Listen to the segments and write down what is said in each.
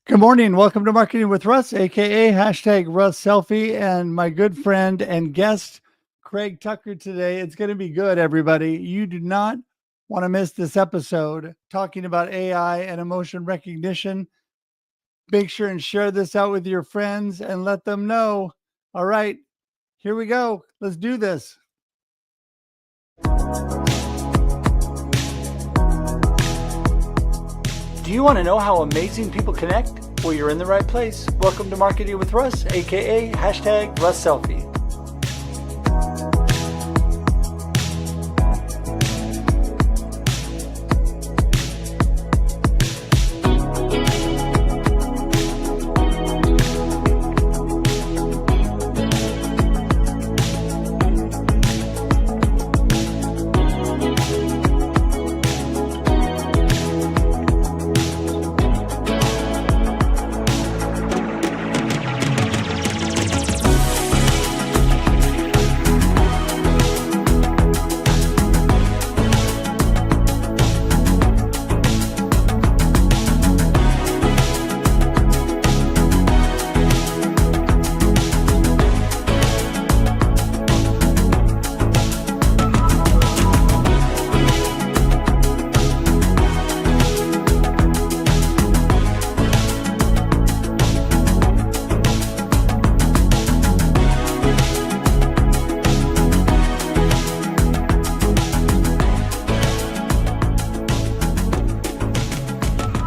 Good morning. Welcome to Marketing with Russ, aka hashtag Russ Selfie, and my good friend and guest, Craig Tucker, today. It's going to be good, everybody. You do not want to miss this episode talking about AI and emotion recognition. Make sure and share this out with your friends and let them know. All right, here we go. Let's do this. Do you want to know how amazing people connect? Well, you're in the right place. Welcome to Marketing with Russ, aka hashtag Russ Selfie.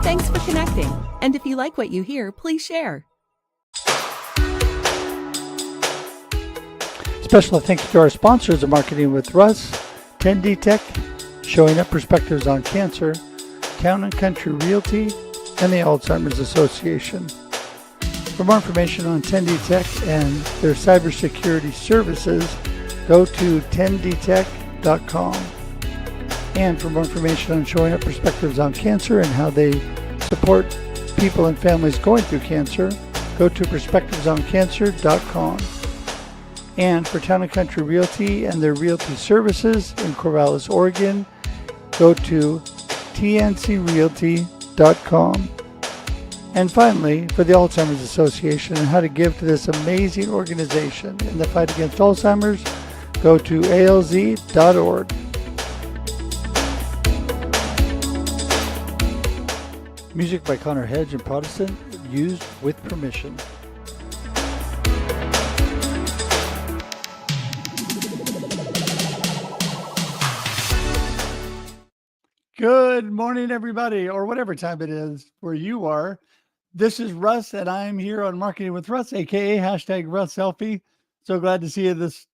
Thanks for connecting. And if you like what you hear, please share. Special thank you to our sponsors of Marketing with Russ, 10D Tech, Showing Up Perspectives on Cancer, Town & Country Realty, and the Alzheimer's Association. For more information on 10D Tech and their cybersecurity services, go to 10D.technology.com. And for more information on Showing Up Perspectives on Cancer and how they support people and families going through cancer, go to perspectivesoncancer.com. And for Town & Country Realty and their realty services in Corvallis, Oregon, go to tncrealty.com. And finally, for the Alzheimer's Association and how to give to this amazing organization in the fight against Alzheimer's, go to alz.org. Music by Connor Hedge and Protestant, used with permission. Good morning, everybody, or whatever time it is where you are. This is Russ, and I'm here on Marketing with Russ, aka hashtag Russ Selfie. So glad to see you this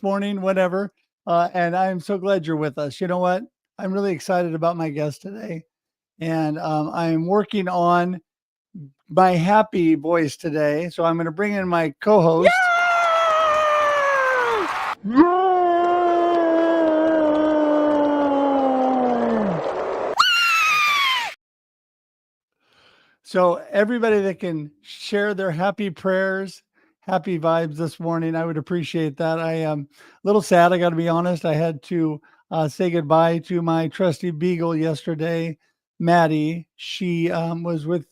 morning, whatever. And I'm so glad you're with us. You know what? I'm really excited about my guest today. And I'm working on my happy voice today. So I'm going to bring in my co-host. So everybody that can share their happy prayers, happy vibes this morning, I would appreciate that. I am a little sad, I got to be honest. I had to say goodbye to my trusty beagle yesterday, Maddie. She was with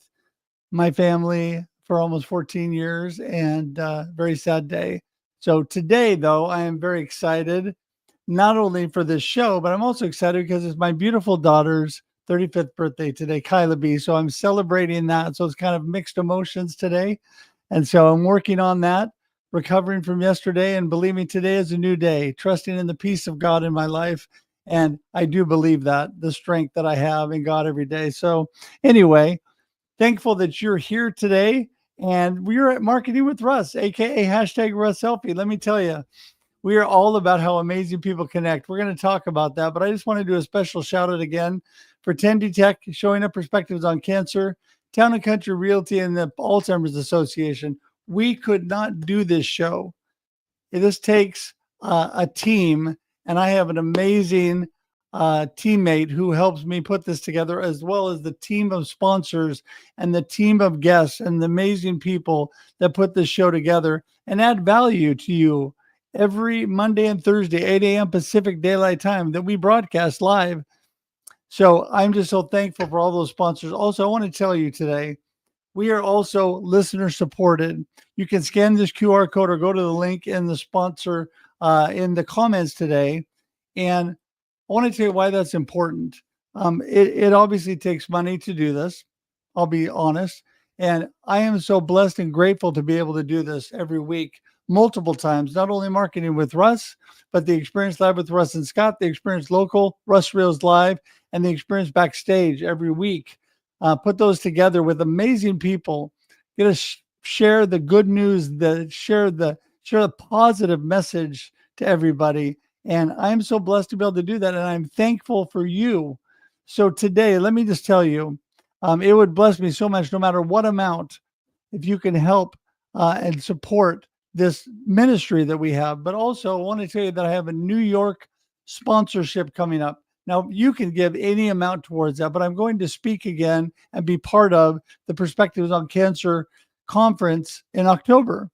my family for almost 14 years and very sad day. So today, though, I am very excited, not only for this show, but I'm also excited because it's my beautiful daughter's 35th birthday today, Kyla B. So I'm celebrating that. So it's kind of mixed emotions today. And so I'm working on that, recovering from yesterday and believing today is a new day, trusting in the peace of God in my life. And I do believe that, the strength that I have in God every day. So anyway, thankful that you're here today. And we're at Marketing with Russ, aka hashtag Russ Selfie. Let me tell you, we are all about how amazing people connect. We're going to talk about that, but I just want to do a special shout out again for 10D Tech, Showing Up Perspectives on Cancer, Town & Country Realty, and the Alzheimer's Association. We could not do this show. This takes a team, and I have an amazing teammate who helps me put this together, as well as the team of sponsors and the team of guests and the amazing people that put this show together and add value to you every Monday and Thursday, 8 a.m. Pacific Daylight Time, that we broadcast live. So I'm just so thankful for all those sponsors. Also, I want to tell you today We are also listener supported. You can scan this QR code or go to the link in the sponsor in the comments today. And I want to tell you why that's important. It obviously takes money to do this. I'll be honest. And I am so blessed and grateful to be able to do this every week, multiple times, not only marketing with Russ, but the Experience Live with Russ and Scott, the Experience Local, Russ Reels Live, and the Experience Backstage every week. Put those together with amazing people. Get to share the good news, share the positive message to everybody. And I'm so blessed to be able to do that. And I'm thankful for you. So today, let me just tell you, it would bless me so much, no matter what amount, if you can help and support this ministry that we have. But also, I want to tell you that I have a New York sponsorship coming up. Now, you can give any amount towards that, but I'm going to speak again and be part of the Perspectives on Cancer conference in October.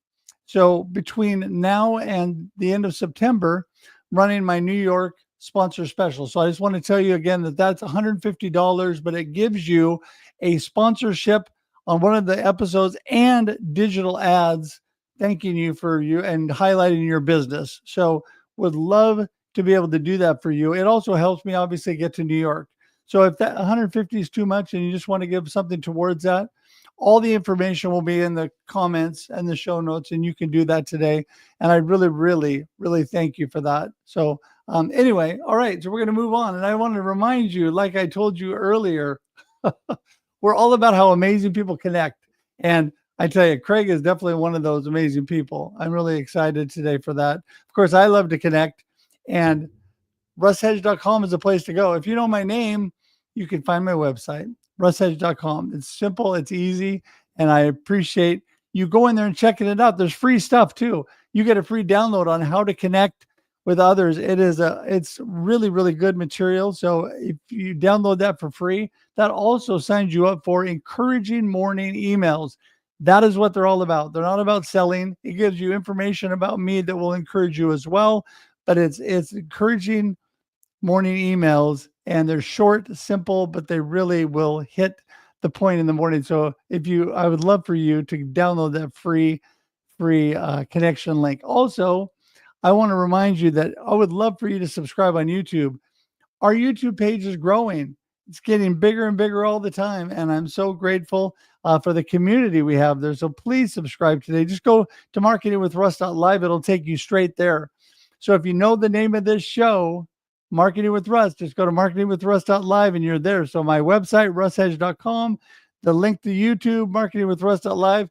So between now and the end of September, running my New York sponsor special. So I just want to tell you again that that's $150, but it gives you a sponsorship on one of the episodes and digital ads thanking you for you and highlighting your business. So would love to be able to do that for you. It also helps me obviously get to New York. So if that 150 is too much and you just want to give something towards that, all the information will be in the comments and the show notes, and you can do that today. And I really, really, really thank you for that. So anyway, all right, so we're going to move on. And I want to remind you, like I told you earlier, we're all about how amazing people connect. And I tell you, Craig is definitely one of those amazing people. I'm really excited today for that. Of course, I love to connect, and russhedge.com is a place to go. If you know my name, you can find my website, russhedge.com. It's simple, it's easy, and I appreciate you going there and checking it out. There's free stuff too. You get a free download on how to connect with others. It's really, really good material. So if you download that for free, that also signs you up for encouraging morning emails. That is what they're all about. They're not about selling. It gives you information about me that will encourage you as well. But it's encouraging morning emails, and they're short, simple, but they really will hit the point in the morning. So I would love for you to download that free connection link. Also, I want to remind you that I would love for you to subscribe on YouTube. Our YouTube page is growing. It's getting bigger and bigger all the time. And I'm so grateful for the community we have there. So please subscribe today. Just go to marketingwithruss.live. It'll take you straight there. So if you know the name of this show, Marketing with Russ, just go to marketingwithruss.live and you're there. So my website, russhedge.com, the link to YouTube, marketingwithruss.live.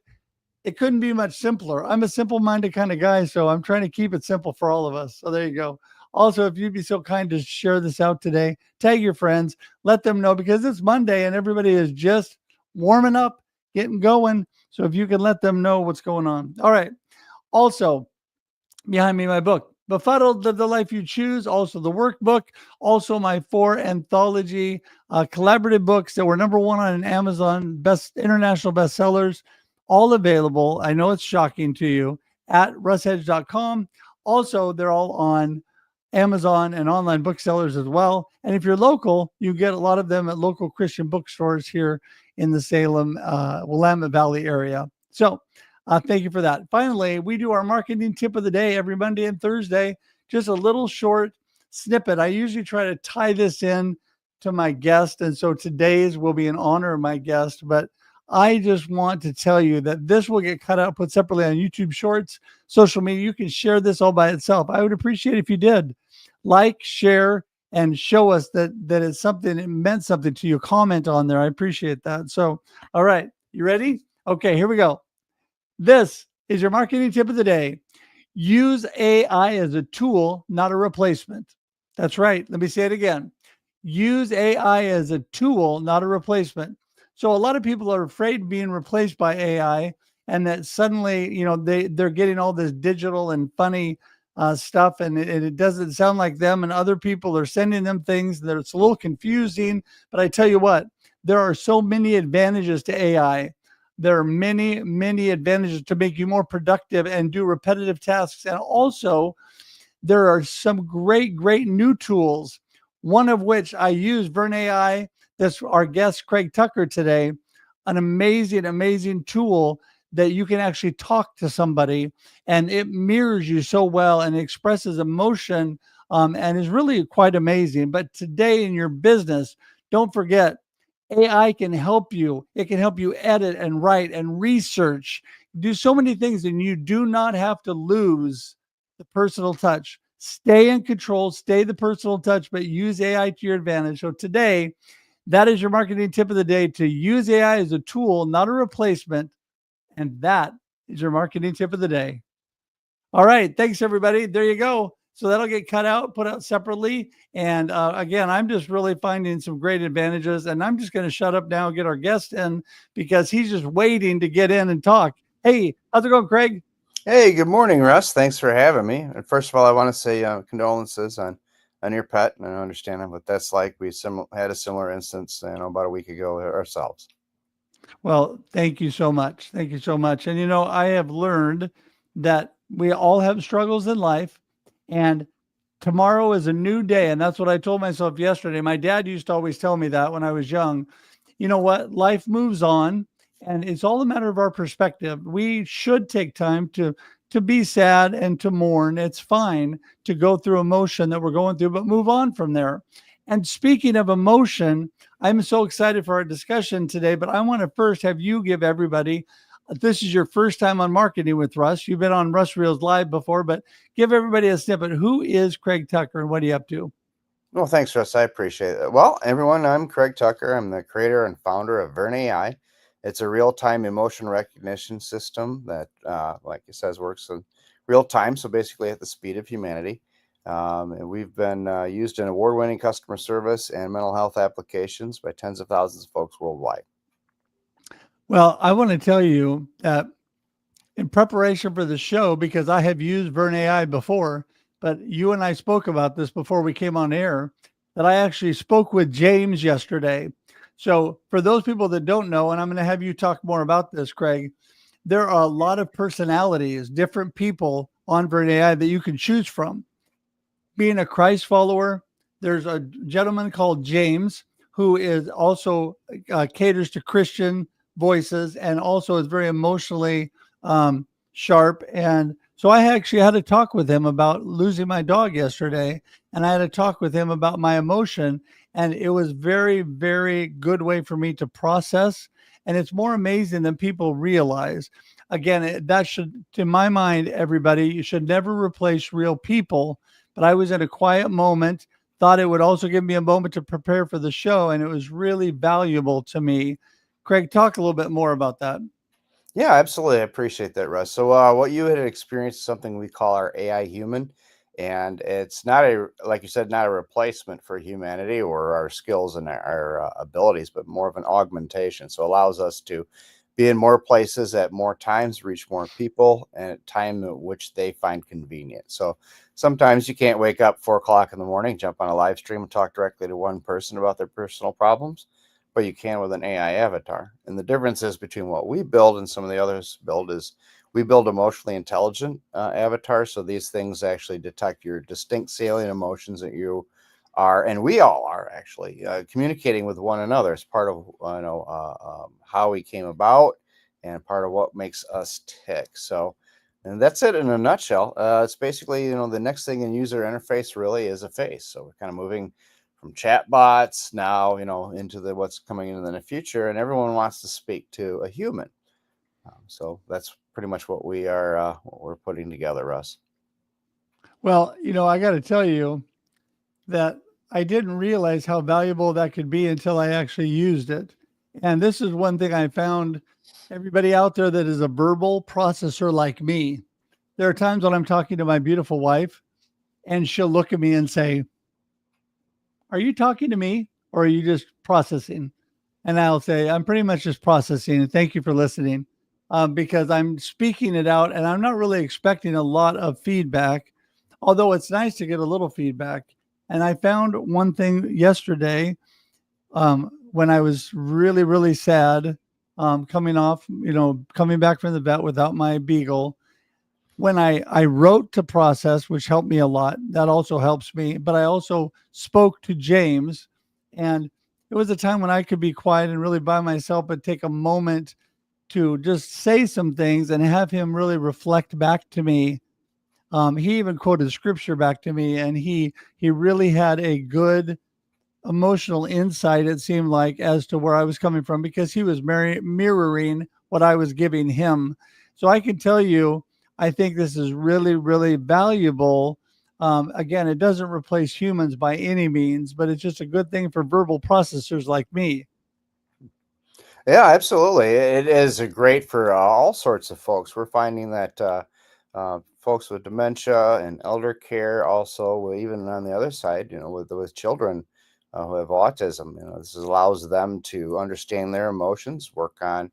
It couldn't be much simpler. I'm a simple-minded kind of guy, so I'm trying to keep it simple for all of us. So there you go. Also, if you'd be so kind to share this out today, tag your friends, let them know, because it's Monday and everybody is just warming up, getting going. So if you can let them know what's going on. All right. Also, behind me, my book, Befuddled, Live the Life You Choose, also the workbook, also my 4 anthology collaborative books that were #1 on Amazon, international bestsellers, all available. I know it's shocking to you, at russhedge.com. Also, they're all on Amazon and online booksellers as well. And if you're local, you get a lot of them at local Christian bookstores here in the Salem, Willamette Valley area. So thank you for that. Finally, we do our marketing tip of the day every Monday and Thursday, just a little short snippet. I usually try to tie this in to my guest. And so today's will be in honor of my guest, but I just want to tell you that this will get cut out, put separately on YouTube Shorts, social media. You can share this all by itself. I would appreciate if you did like, share, and show us that it's something, it meant something to you. Comment on there. I appreciate that. So, all right, you ready? Okay, here we go. This is your marketing tip of the day. Use AI as a tool, not a replacement. That's right. Let me say it again. Use AI as a tool, not a replacement. So a lot of people are afraid of being replaced by AI, and that suddenly, they're getting all this digital and funny stuff, and it doesn't sound like them, and other people are sending them things that it's a little confusing. But I tell you what, there are so many advantages to AI. There are many, many advantages to make you more productive and do repetitive tasks. And also, there are some great, great new tools, one of which I use, VERN AI. That's our guest, Craig Tucker, today. an amazing, amazing tool that you can actually talk to somebody, and it mirrors you so well and expresses emotion, and is really quite amazing. But today in your business, don't forget, AI can help you. It can help you edit and write and research, do so many things, and you do not have to lose the personal touch. Stay in control, stay the personal touch, but use AI to your advantage. So today, that is your marketing tip of the day, to use AI as a tool, not a replacement. And that is your marketing tip of the day. All right. Thanks, everybody. There you go. So that'll get cut out, put out separately. And again, I'm just really finding some great advantages. And I'm just going to shut up now and get our guest in, because he's just waiting to get in and talk. Hey, how's it going, Craig? Hey, good morning, Russ. Thanks for having me. And first of all, I want to say condolences on your pet, and I understand what that's like. We had a similar instance, about a week ago ourselves. Well, thank you so much. Thank you so much. And I have learned that we all have struggles in life, and tomorrow is a new day. And that's what I told myself yesterday. My dad used to always tell me that when I was young. You know what? Life moves on, and it's all a matter of our perspective. We should take time to be sad and to mourn. It's fine to go through emotion that we're going through, but move on from there. And speaking of emotion, I'm so excited for our discussion today, but I want to first have you give everybody, this is your first time on Marketing with Russ. You've been on Russ Reels Live before, but give everybody a snippet. Who is Craig Tucker and what are you up to? Well, thanks, Russ. I appreciate it. Well, everyone, I'm Craig Tucker. I'm the creator and founder of VERN AI. It's a real-time emotion recognition system that, like it says, works in real time. So basically at the speed of humanity. And we've been used in award-winning customer service and mental health applications by tens of thousands of folks worldwide. Well, I want to tell you that in preparation for the show, because I have used VERN AI before, but you and I spoke about this before we came on air, that I actually spoke with James yesterday. So for those people that don't know, and I'm going to have you talk more about this, Craig, there are a lot of personalities, different people on VERN AI that you can choose from. Being a Christ follower, there's a gentleman called James who is also caters to Christian voices and also is very emotionally sharp. And so I actually had to talk with him about losing my dog yesterday, and I had to talk with him about my emotion. And it was very, very good way for me to process. And it's more amazing than people realize. Again, that should, to my mind, everybody, you should never replace real people. But I was in a quiet moment, thought it would also give me a moment to prepare for the show, and it was really valuable to me. Craig, talk a little bit more about that. Yeah, absolutely. I appreciate that, Russ. So, what you had experienced is something we call our AI human, and it's not like you said, not a replacement for humanity or our skills and our abilities, but more of an augmentation. So, it allows us to be in more places at more times, reach more people, and at time at which they find convenient. So, sometimes you can't wake up 4 o'clock in the morning, jump on a live stream, and talk directly to one person about their personal problems, but you can with an AI avatar. And the differences between what we build and some of the others build is we build emotionally intelligent avatars. So these things actually detect your distinct salient emotions that you are, and we all are actually communicating with one another as part of how we came about and part of what makes us tick. So, and that's it in a nutshell. It's basically, the next thing in user interface really is a face. So we're kind of moving from chat bots now, into what's coming into the future, and everyone wants to speak to a human. So that's pretty much what we're putting together, Russ. Well, I got to tell you that I didn't realize how valuable that could be until I actually used it. And this is one thing I found, everybody out there that is a verbal processor like me. There are times when I'm talking to my beautiful wife and she'll look at me and say, "Are you talking to me or are you just processing?" And I'll say, "I'm pretty much just processing. And thank you for listening," because I'm speaking it out and I'm not really expecting a lot of feedback, although it's nice to get a little feedback. And I found one thing yesterday, when I was really, really sad, coming back from the vet without my beagle. When I wrote to process, which helped me a lot, that also helps me. But I also spoke to James, and it was a time when I could be quiet and really by myself, but take a moment to just say some things and have him really reflect back to me. He even quoted scripture back to me, and he really had a good emotional insight, it seemed like, as to where I was coming from, because he was mirroring what I was giving him. So I can tell you, I think this is really, really valuable. Again, it doesn't replace humans by any means, but it's just a good thing for verbal processors like me. Yeah, absolutely. It is great for all sorts of folks. We're finding that folks with dementia and elder care, also even on the other side, with children who have autism, this allows them to understand their emotions, work on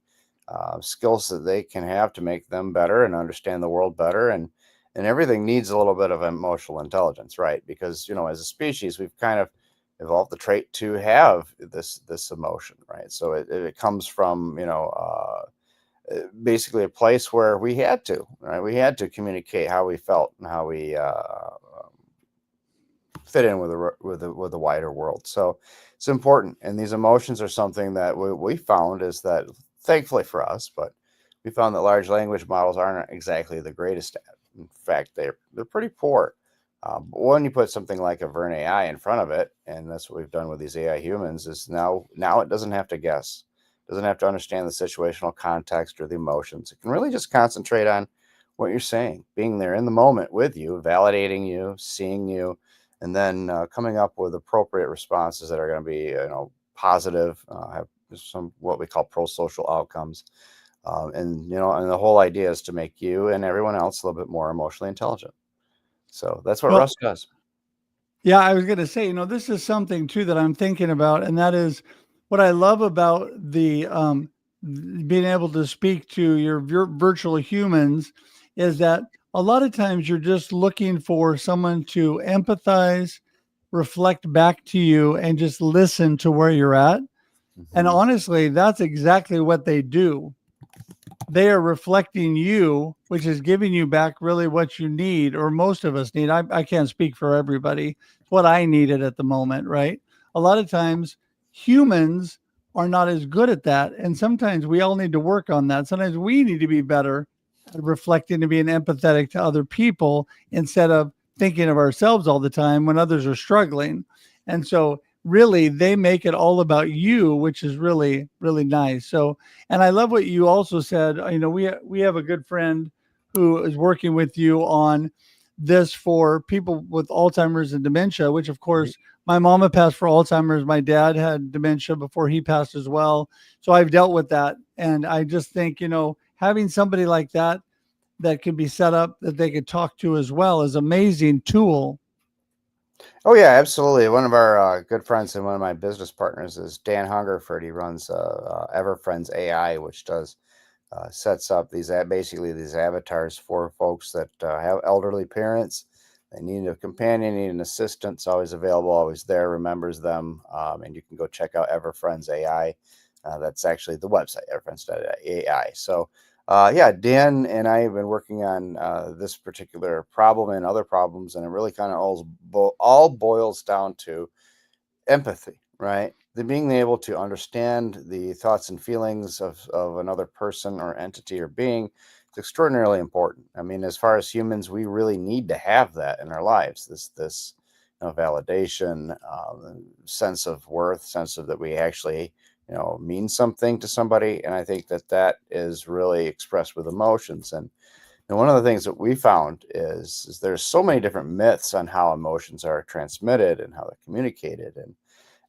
skills that they can have to make them better and understand the world better, and everything needs a little bit of emotional intelligence, right? Because as a species, we've kind of evolved the trait to have this emotion, right? So it comes from basically a place where we had to, right? We had to communicate how we felt and how we fit in with the wider world. So it's important, and these emotions are something that we found is that, thankfully for us, but we found that large language models aren't exactly the greatest at. In fact, they're pretty poor. But when you put something like a VERN AI in front of it, and that's what we've done with these AI humans, is now it doesn't have to guess, doesn't have to understand the situational context or the emotions. It can really just concentrate on what you're saying, being there in the moment with you, validating you, seeing you, and then coming up with appropriate responses that are going to be positive, have some what we call pro-social outcomes, and the whole idea is to make you and everyone else a little bit more emotionally intelligent. So that's what Well, Russ does. yeah, I was going to say, this is something too that I'm thinking about, and that is what I love about the being able to speak to your virtual humans is that a lot of times you're just looking for someone to empathize, reflect back to you, and just listen to where you're at. And Hmm. honestly, that's exactly what they do. They are reflecting you, which is giving you back really what you need, or most of us need. I can't speak for everybody. It's what I needed at the moment, right? A lot of times humans are not as good at that. And sometimes we all need to work on that. Sometimes we need to be better at reflecting and being empathetic to other people instead of thinking of ourselves all the time when others are struggling. And so, really, they make it all about you, which is really, really nice. So, and I love what you also said. We have a good friend who is working with you on this for people with Alzheimer's and dementia, which of course my mama passed for Alzheimer's. My dad had dementia before he passed as well. So I've dealt with that. And I just think, having somebody like that that can be set up that they could talk to as well is amazing tool. Oh yeah, absolutely. One of our good friends and one of my business partners is Dan Hungerford. He runs EverFriends AI, which does sets up basically these avatars for folks that have elderly parents. They need a companion, need an assistant. It's always available, always there, remembers them, and you can go check out EverFriends AI. That's actually the website, everfriends.ai. So, yeah, Dan and I have been working on this particular problem and other problems, and it really kind of all boils down to empathy, right? The being able to understand the thoughts and feelings of another person or entity or being is extraordinarily important. I mean, as far as humans, we really need to have that in our lives. This validation, sense of worth, sense of that we actually mean something to somebody, and I think that is really expressed with emotions. And one of the things that we found is there's so many different myths on how emotions are transmitted and how they're communicated, and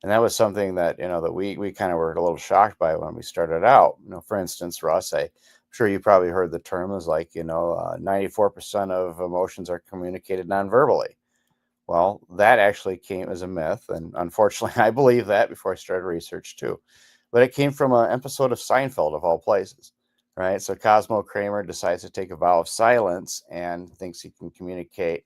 that was something that that we kind of were a little shocked by when we started out. For instance, Russ, I'm sure you probably heard the term is like 94% of emotions are communicated non-verbally. Well, that actually came as a myth, and unfortunately, I believe that before I started research too. But it came from an episode of Seinfeld, of all places, right? So Cosmo Kramer decides to take a vow of silence and thinks he can communicate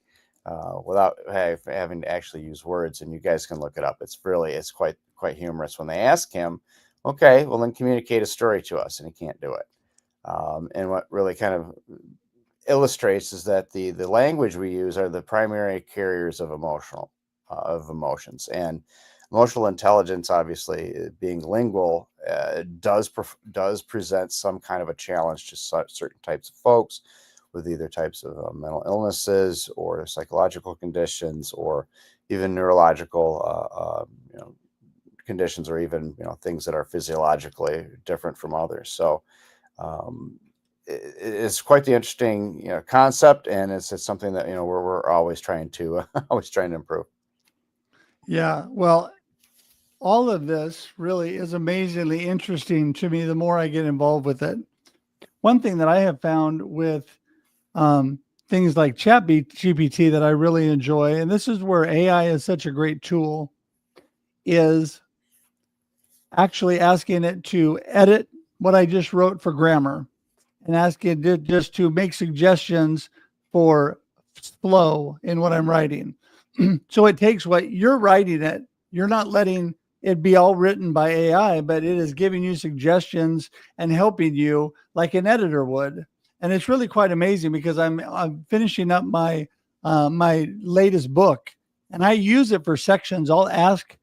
without having to actually use words. And you guys can look it up. It's quite humorous when they ask him, "Okay, well then communicate a story to us," and he can't do it. And what really kind of illustrates is that the language we use are the primary carriers of emotions, and emotional intelligence, obviously, being lingual, does present some kind of a challenge to certain types of folks with either types of mental illnesses or psychological conditions or even neurological conditions, or even things that are physiologically different from others. So um, it's quite the interesting concept, and it's something that we're always trying to always trying to improve. Yeah. Well, all of this really is amazingly interesting to me the more I get involved with it. One thing that I have found with um, things like Chat GPT that I really enjoy, and this is where AI is such a great tool, is actually asking it to edit what I just wrote for grammar and asking it just to make suggestions for flow in what I'm writing. So it takes what you're writing it, you're not letting it be all written by AI, but it is giving you suggestions and helping you like an editor would. And it's really quite amazing because I'm finishing up my latest book, and I use it for sections. I'll ask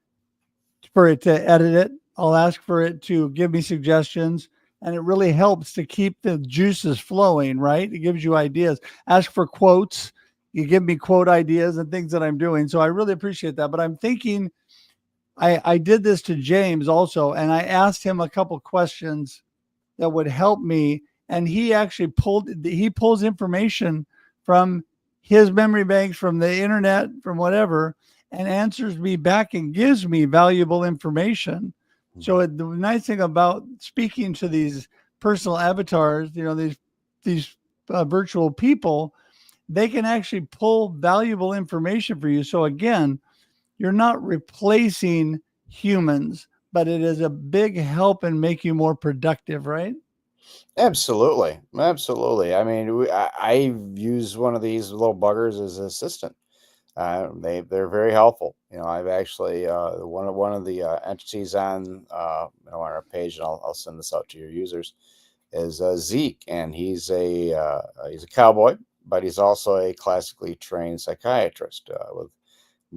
for it to edit it. I'll ask for it to give me suggestions, and it really helps to keep the juices flowing, right? It gives you ideas. Ask for quotes. You give me quote ideas and things that I'm doing. So I really appreciate that. But I'm thinking I did this to James also, and I asked him a couple questions that would help me. And he actually pulls information from his memory banks, from the internet, from whatever, and answers me back and gives me valuable information. So the nice thing about speaking to these personal avatars, these virtual people, they can actually pull valuable information for you. So again, you're not replacing humans, but it is a big help and make you more productive, right? Absolutely, absolutely. I mean, I use one of these little buggers as an assistant. They're very helpful. I've actually one of the entities on our page, and I'll send this out to your users, is Zeke, and he's a cowboy, but he's also a classically trained psychiatrist with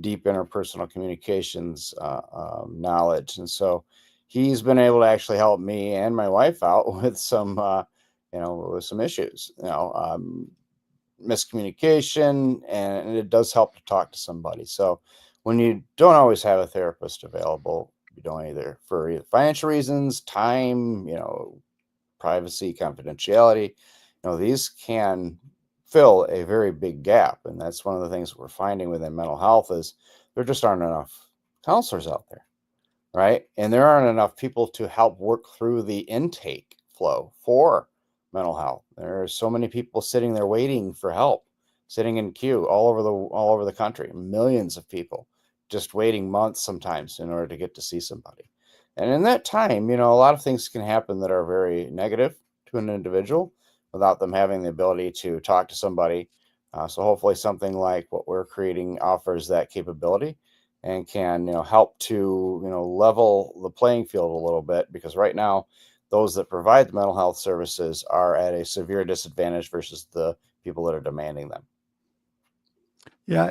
deep interpersonal communications knowledge, and so he's been able to actually help me and my wife out with some issues, miscommunication, and it does help to talk to somebody. So when you don't always have a therapist available, you don't, either for financial reasons, time, privacy, confidentiality, these can fill a very big gap. And that's one of the things we're finding within mental health is there just aren't enough counselors out there, right? And there aren't enough people to help work through the intake flow for mental health. There are so many people sitting there waiting for help, sitting in queue all over the country, millions of people just waiting months sometimes in order to get to see somebody. And in that time, a lot of things can happen that are very negative to an individual without them having the ability to talk to somebody. So hopefully something like what we're creating offers that capability and can help to level the playing field a little bit, because right now those that provide the mental health services are at a severe disadvantage versus the people that are demanding them. Yeah,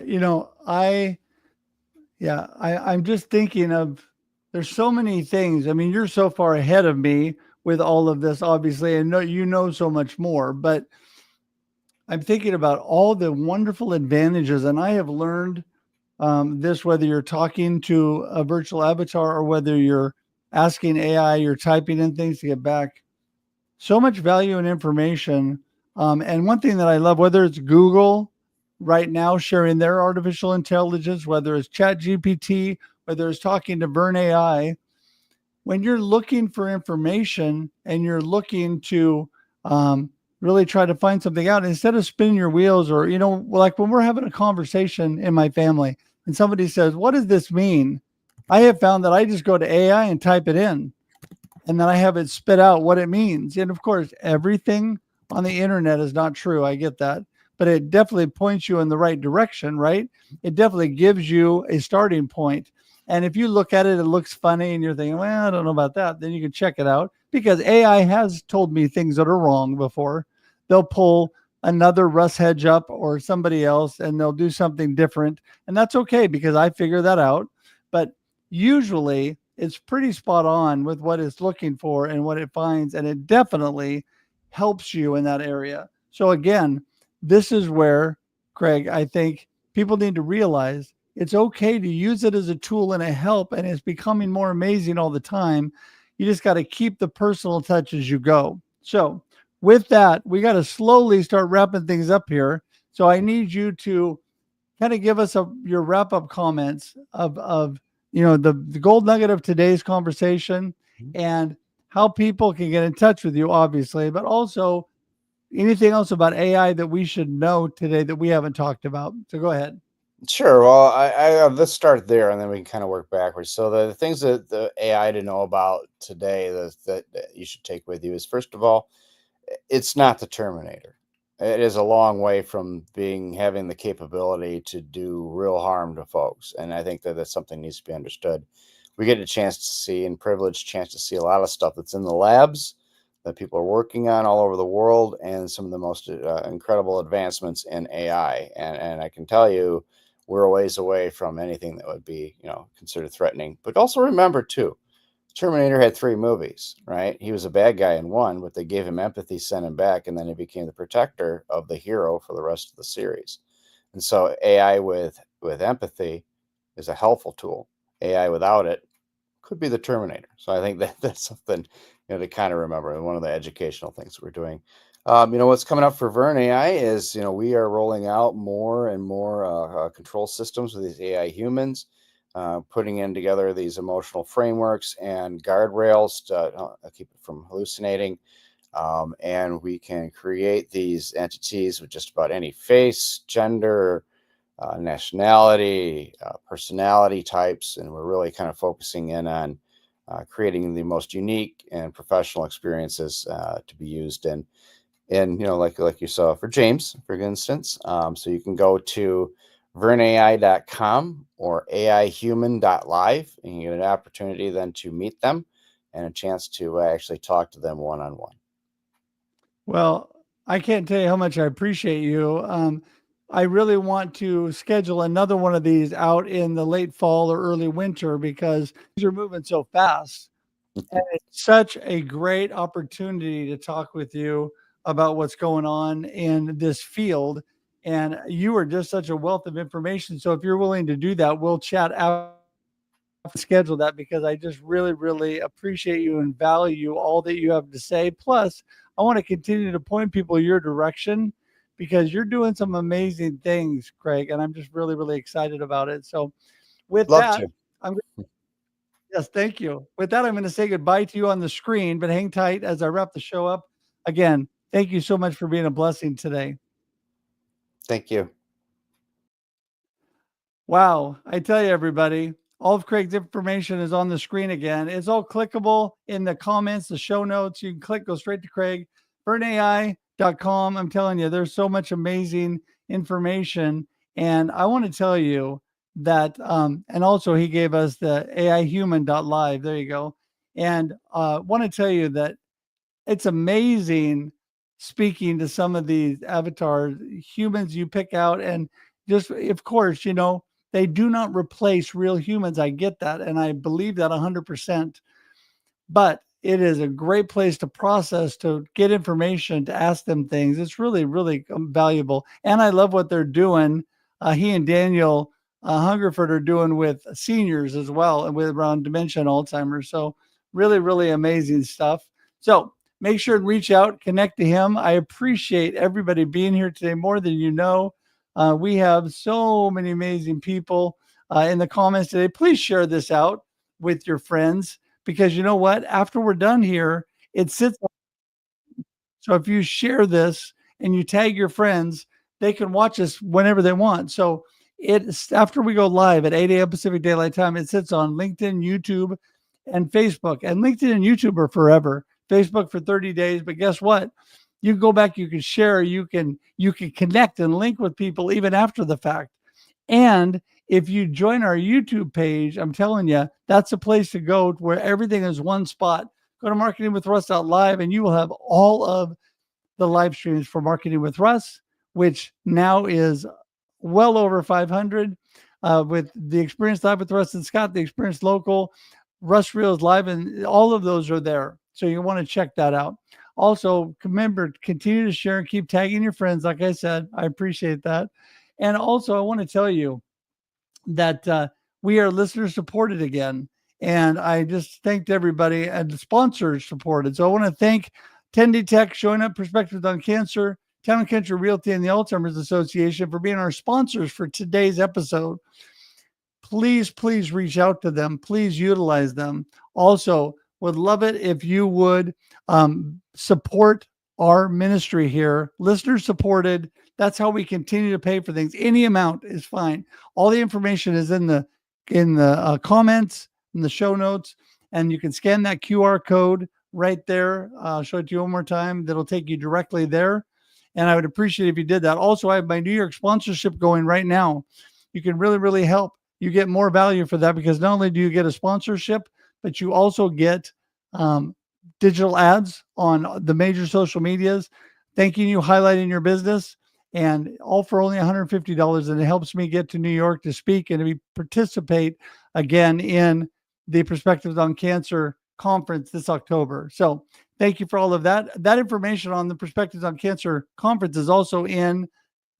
I'm just thinking of there's so many things. I mean, you're so far ahead of me with all of this, obviously, and know so much more, but I'm thinking about all the wonderful advantages, and I have learned this, whether you're talking to a virtual avatar or whether you're asking AI, you're typing in things to get back so much value and information. And one thing that I love, whether it's Google right now sharing their artificial intelligence, whether it's Chat GPT, whether it's talking to VERN AI, when you're looking for information and you're looking to um, really try to find something out, instead of spinning your wheels, or, like when we're having a conversation in my family and somebody says, "What does this mean?" I have found that I just go to AI and type it in, and then I have it spit out what it means. And of course, everything on the internet is not true. I get that. But it definitely points you in the right direction, right? It definitely gives you a starting point. And if you look at it, it looks funny and you're thinking, well, I don't know about that. Then you can check it out, because AI has told me things that are wrong before. They'll pull another Russ Hedge up or somebody else and they'll do something different. And that's okay, because I figure that out. But usually it's pretty spot on with what it's looking for and what it finds, and it definitely helps you in that area. So again, this is where, Craig, I think people need to realize it's okay to use it as a tool and a help, and it's becoming more amazing all the time. You just got to keep the personal touch as you go. So with that, we got to slowly start wrapping things up here. So I need you to kind of give us your wrap up comments of the gold nugget of today's conversation, and how people can get in touch with you, obviously, but also anything else about AI that we should know today that we haven't talked about. So go ahead. Sure. Well, let's start there, and then we can kind of work backwards. So the things that the AI to know about today that you should take with you is, first of all, it's not the Terminator. It is a long way from having the capability to do real harm to folks, and I think that that's something that needs to be understood. We get a chance to see, and privileged chance to see, a lot of stuff that's in the labs that people are working on all over the world, and some of the most incredible advancements in AI. And I can tell you, we're a ways away from anything that would be, considered threatening. But also remember too, Terminator had three movies, right? He was a bad guy in one, but they gave him empathy, sent him back, and then he became the protector of the hero for the rest of the series. And so AI with empathy is a helpful tool. AI without it could be the Terminator. So I think that that's something, to kind of remember. And one of the educational things we're doing. What's coming up for VERN AI is, we are rolling out more and more control systems with these AI humans, putting in together these emotional frameworks and guardrails to keep it from hallucinating. And we can create these entities with just about any face, gender, nationality, personality types, and we're really kind of focusing in on creating the most unique and professional experiences to be used in like you saw for James, for instance. So you can go to VERNAI.com or AIhuman.live, and you get an opportunity then to meet them and a chance to actually talk to them one on one. Well, I can't tell you how much I appreciate you. I really want to schedule another one of these out in the late fall or early winter because these are moving so fast. And it's such a great opportunity to talk with you about what's going on in this field. And you are just such a wealth of information. So if you're willing to do that, we'll chat after, schedule that, because I just really, really appreciate you and value all that you have to say. Plus, I want to continue to point people your direction because you're doing some amazing things, Craig. And I'm just really, really excited about it. So with Love that, to. I'm yes, thank you. With that, I'm going to say goodbye to you on the screen, but hang tight as I wrap the show up. Again, thank you so much for being a blessing today. Thank you. Wow. I tell you, everybody, all of Craig's information is on the screen again. It's all clickable in the comments, the show notes. You can click, go straight to Craig, VERNAI.com. I'm telling you, there's so much amazing information. And I want to tell you that, and also he gave us the AIhuman.live. There you go. And want to tell you that it's amazing speaking to some of these avatars, humans you pick out, and just, of course, they do not replace real humans. I get that, and I believe that 100%. But it is a great place to process, to get information, to ask them things. It's really, really valuable. And I love what they're doing. He and Daniel Hungerford are doing with seniors as well, and with around dementia and Alzheimer's. So really, really amazing stuff. So make sure and reach out, connect to him. I appreciate everybody being here today more than you know. We have so many amazing people in the comments today. Please share this out with your friends, because you know what? After we're done here, it sits. So if you share this and you tag your friends, they can watch us whenever they want. So it's after we go live at 8 a.m. Pacific Daylight Time, it sits on LinkedIn, YouTube, and Facebook. And LinkedIn and YouTube are forever. Facebook for 30 days. But guess what? You can go back, you can share, you can connect and link with people even after the fact. And if you join our YouTube page, I'm telling you, that's a place to go where everything is one spot. Go to marketingwithruss.live and you will have all of the live streams for Marketing with Russ, which now is well over 500. with the Experience Live with Russ and Scott, the Experience Local, Russ Reels Live, and all of those are there. So you want to check that out. Also, remember, continue to share and keep tagging your friends. Like I said, I appreciate that. And also, I want to tell you that we are listener supported again. And I just thanked everybody and the sponsors supported. So I want to thank 10D showing up, Perspectives on Cancer, Town and Country Realty, and the Alzheimer's Association for being our sponsors for today's episode. Please reach out to them. Please utilize them. Also, would love it if you would support our ministry here. Listener supported. That's how we continue to pay for things. Any amount is fine. All the information is in the comments, in the show notes, and you can scan that QR code right there. I'll show it to you one more time. That'll take you directly there. And I would appreciate if you did that. Also, I have my New York sponsorship going right now. You can really help. You get more value for that because not only do you get a sponsorship, but you also get digital ads on the major social medias, thanking you, highlighting your business, and all for only $150. And it helps me get to New York to speak and to participate again in the Perspectives on Cancer conference this October. So thank you for all of that. That information on the Perspectives on Cancer conference is also in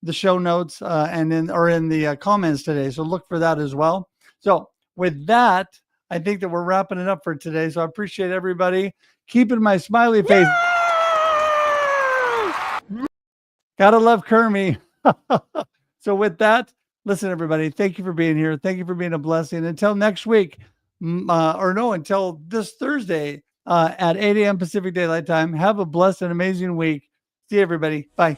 the show notes and in the comments today. So look for that as well. So with that, I think that we're wrapping it up for today. So I appreciate everybody keeping my smiley face. Gotta love Kermie. So with that, listen, everybody, thank you for being here. Thank you for being a blessing. Until next week, until this Thursday at 8 a.m. Pacific Daylight Time, have a blessed and amazing week. See you, everybody. Bye.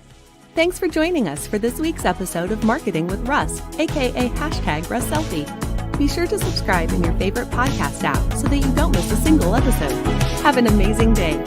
Thanks for joining us for this week's episode of Marketing with Russ, aka #RussSelfie. Be sure to subscribe in your favorite podcast app so that you don't miss a single episode. Have an amazing day.